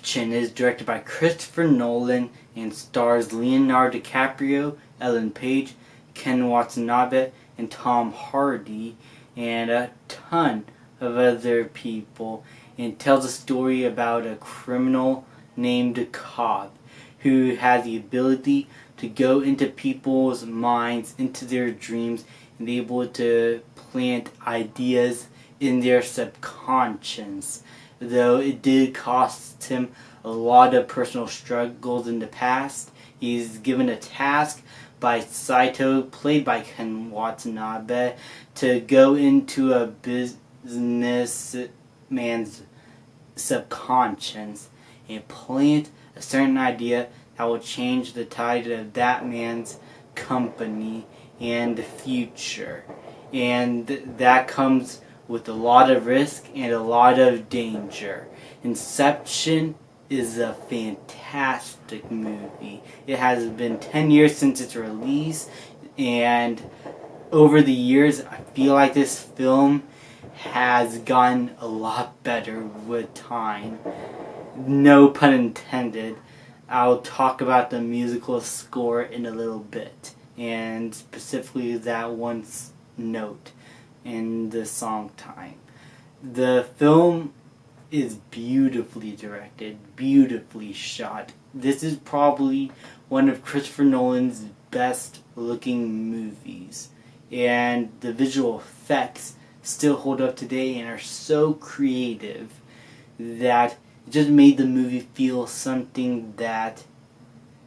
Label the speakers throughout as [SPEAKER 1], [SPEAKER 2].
[SPEAKER 1] Inception is directed by Christopher Nolan and stars Leonardo DiCaprio, Ellen Page, Ken Watanabe, and Tom Hardy, and a ton of other people, and tells a story about a criminal named Cobb who has the ability to go into people's minds, into their dreams, and be able to plant ideas in their subconscious. Though it did cost him a lot of personal struggles in the past, he's given a task by Saito, played by Ken Watanabe, to go into a businessman's subconscious and plant a certain idea that will change the tide of that man's company and the future. And that comes with a lot of risk and a lot of danger. Inception is a fantastic movie. It has been 10 years since its release, and over the years I feel like this film has gotten a lot better with time. No pun intended. I'll talk about the musical score in a little bit, and specifically that one note in the song time. The film is beautifully directed, beautifully shot. This is probably one of Christopher Nolan's best looking movies, and the visual effects still hold up today and are so creative that it just made the movie feel something that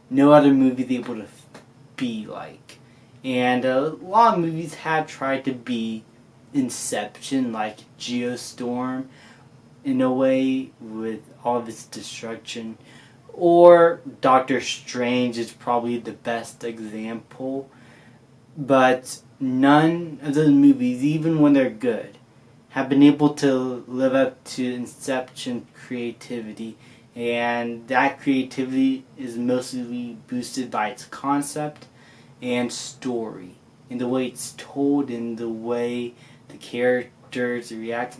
[SPEAKER 1] no other movie is able to be like. And a lot of movies have tried to be Inception, like Geostorm, in a way, with all of its destruction. Or Doctor Strange is probably the best example. But none of those movies, even when they're good, have been able to live up to Inception's creativity. And that creativity is mostly boosted by its concept and story, in the way it's told, in the way the characters react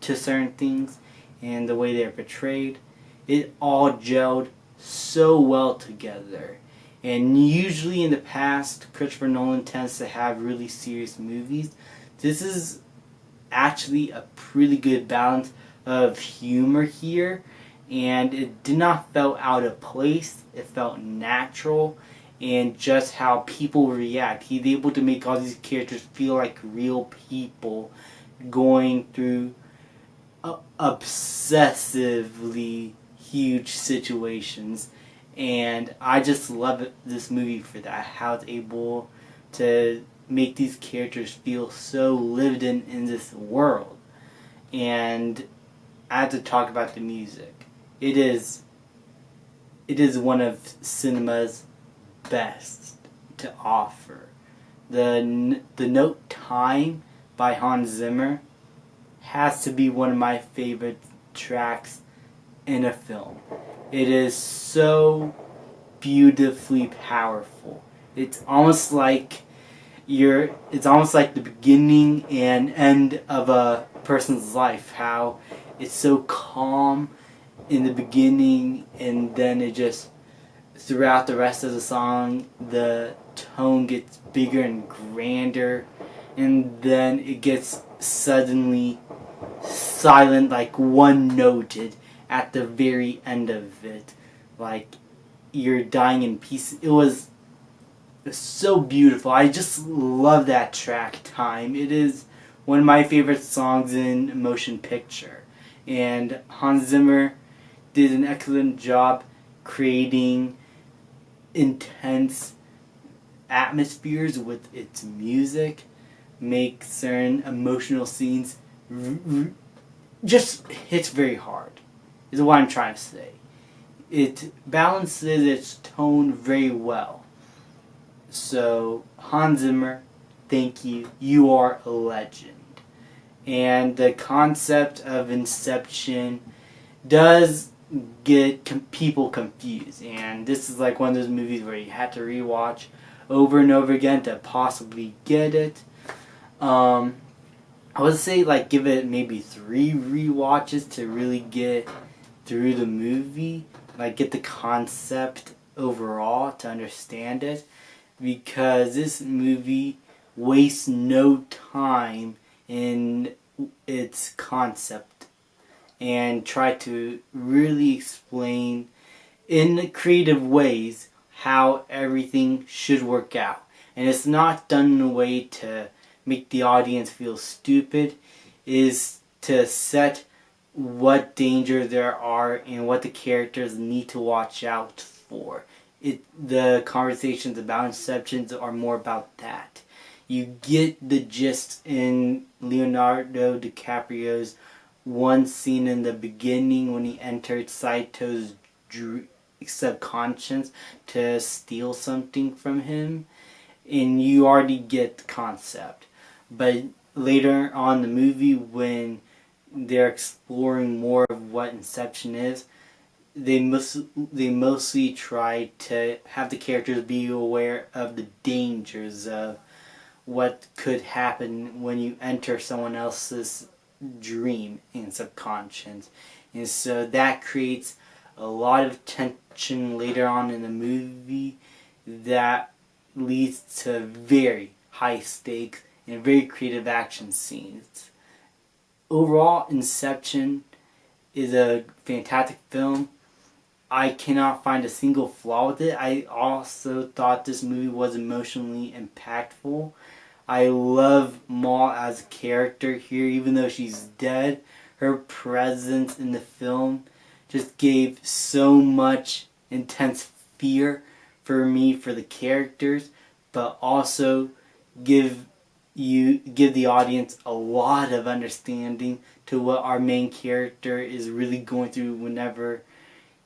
[SPEAKER 1] to certain things, and the way they're portrayed. It all gelled so well together. And usually in the past, Christopher Nolan tends to have really serious movies. This is actually a pretty good balance of humor here, and it did not feel out of place. It felt natural, and just how people react. He's able to make all these characters feel like real people going through obsessively huge situations. And I just love this movie for that, how it's able to make these characters feel so lived in this world. And I have to talk about the music. It is one of cinema's best to offer. The note Time by Hans Zimmer has to be one of my favorite tracks in a film. It is so beautifully powerful. It's almost like the beginning and end of a person's life, how it's so calm in the beginning, and then it just, throughout the rest of the song, the tone gets bigger and grander, and then it gets suddenly silent, like one-noted at the very end of it, like you're dying in peace. It was so beautiful. I just love that track, Time. It is one of my favorite songs in motion picture, and Hans Zimmer did an excellent job creating intense atmospheres with its music, make certain emotional scenes just hits very hard, is what I'm trying to say. It balances its tone very well. So, Hans Zimmer, thank you. You are a legend. And the concept of Inception does get people confused. And this is like one of those movies where you have to rewatch over and over again to possibly get it. I would say give it maybe 3 rewatches to really get through the movie, like get the concept overall to understand it, because this movie wastes no time in its concept and try to really explain in creative ways how everything should work out. And it's not done in a way to make the audience feel stupid. It is to set what danger there are and what the characters need to watch out for. The conversations about Inception are more about that. You get the gist in Leonardo DiCaprio's one scene in the beginning when he entered Saito's subconscious to steal something from him, and you already get the concept. But later on in the movie, when they're exploring more of what Inception is, they mostly try to have the characters be aware of the dangers of what could happen when you enter someone else's dream and subconscious. And so that creates a lot of tension later on in the movie that leads to very high stakes and very creative action scenes. Overall, Inception is a fantastic film. I cannot find a single flaw with it. I also thought this movie was emotionally impactful. I love Maul as a character here, even though she's dead. Her presence in the film just gave so much intense fear for me for the characters, but also give the audience a lot of understanding to what our main character is really going through whenever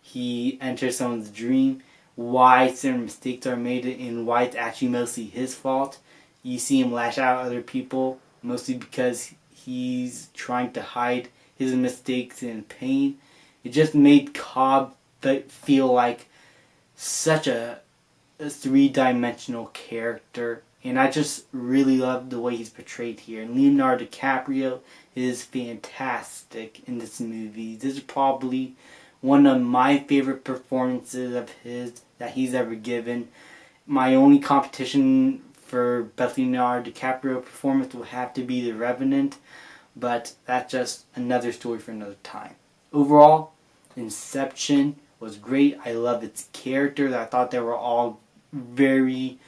[SPEAKER 1] he enters someone's dream, why certain mistakes are made, and why it's actually mostly his fault. You see him lash out at other people, mostly because he's trying to hide his mistakes and pain. It just made Cobb feel like such a three-dimensional character, and I just really love the way he's portrayed here. And Leonardo DiCaprio is fantastic in this movie. This is probably one of my favorite performances of his that he's ever given. My only competition for best Leonardo DiCaprio performance will have to be The Revenant, but that's just another story for another time. Overall, Inception was great. I loved its characters. I thought they were all very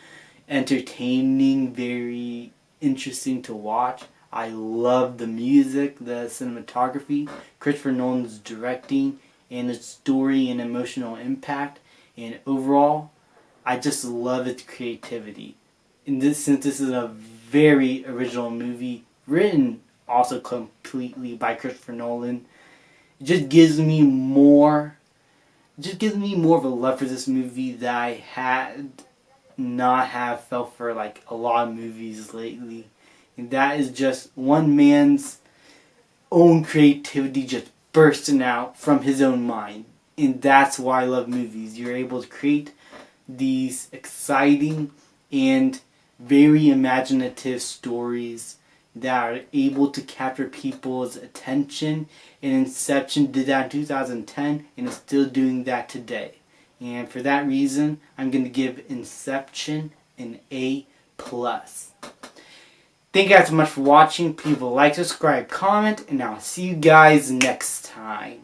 [SPEAKER 1] entertaining, very interesting to watch. I loved the music, the cinematography, Christopher Nolan's directing, and its story and emotional impact. And overall, I just love its creativity. Since this is a very original movie, written also completely by Christopher Nolan, it just gives me more of a love for this movie that I had not have felt for like a lot of movies lately. And that is just one man's own creativity just bursting out from his own mind. And that's why I love movies. You're able to create these exciting and very imaginative stories that are able to capture people's attention. And Inception did that in 2010 and is still doing that today. And for that reason, I'm going to give Inception an A+. Thank you guys so much for watching. People like, subscribe, comment, and I'll see you guys next time.